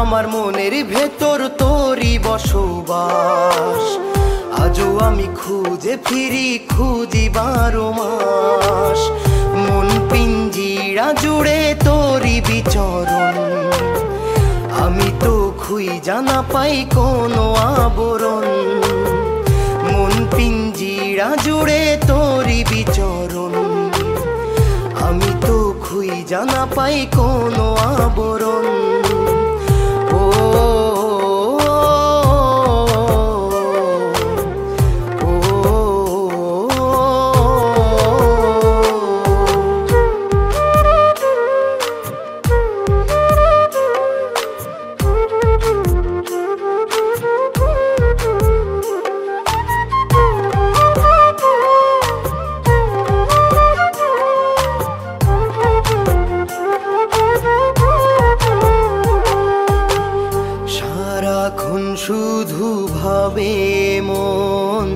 আমার মনের ভেতর তোরই বসবাস। আজও আমি খুঁজে ফিরি, খুঁজি 12 মাস। মন পিঞ্জিরা জুড়ে তোরই বিচরণ, আমি তো খুঁজা না পাই কোনো আবরণ। মন পিঞ্জিরা জুড়ে তোরই বিচরণ, আমি তো খুঁজা না পাই কোনো আবরণ। সারাক্ষণ শুধু ভাবে মন,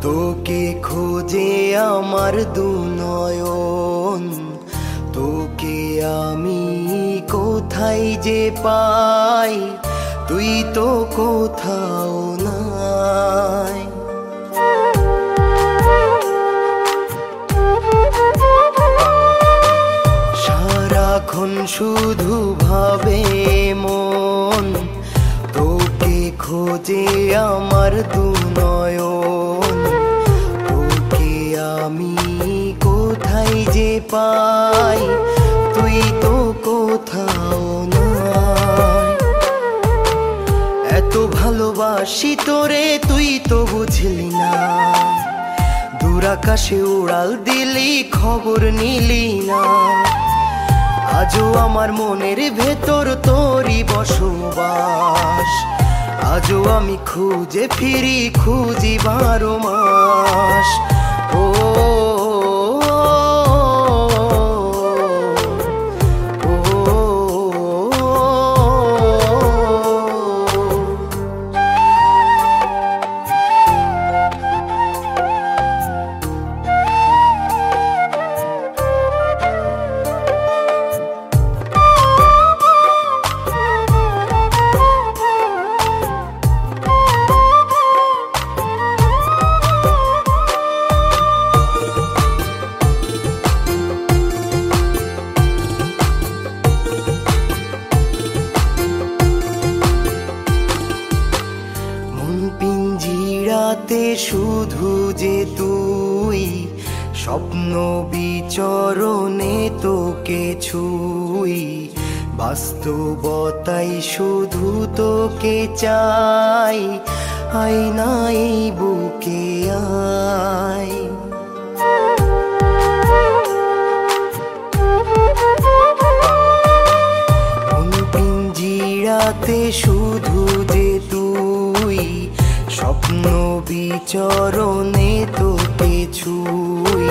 তোকে খোঁজে আমার দুনয়ন। তোকে আমি কোথায় যে পাই, তুই তো কোথাও নাই। সারাক্ষণ শুধু ভাবে মন, তোকে খোঁজে আমার দুনয়ন। তোকে আমি কোথায় যে পাই, তুই তো কোথাও নাই। এত ভালোবাসি তোরে তুই তো বুঝলি না, দূর আকাশে উড়াল দিলি খবর নিলি না। আজও আমার মনের ভেতর তোরই বসবাস। আজও আমি খুঁজে ফিরি, খুঁজি 12 মাস। ও পিঞ্জিরাতে শুধু যে তুই, স্বপ্ন বিচরণে তোকে ছুই। বাস্তবতাই শুধু তোকে চাই, আয়নাই বুকে আয়। পিঞ্জিরাতে শুধু যে তুই, স্বপ্ন বিচরণে তোকে ছুই।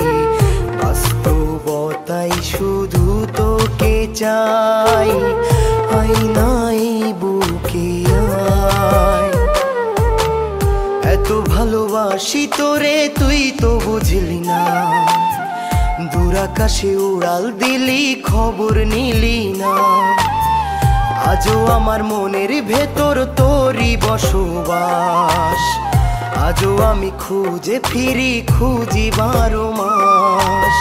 বাস্তবতাই শুধু তোকে চাই, আয়নাই বুকে আয়। এত ভালোবাসি তোরে তুই তো বুঝলি না, দূর আকাশে উড়াল দিলি খবর নিলি না। আজও আমার মনের ভেতর তোরই বসবাস। আজও আমি খুঁজে ফিরি, খুঁজি 12 মাস।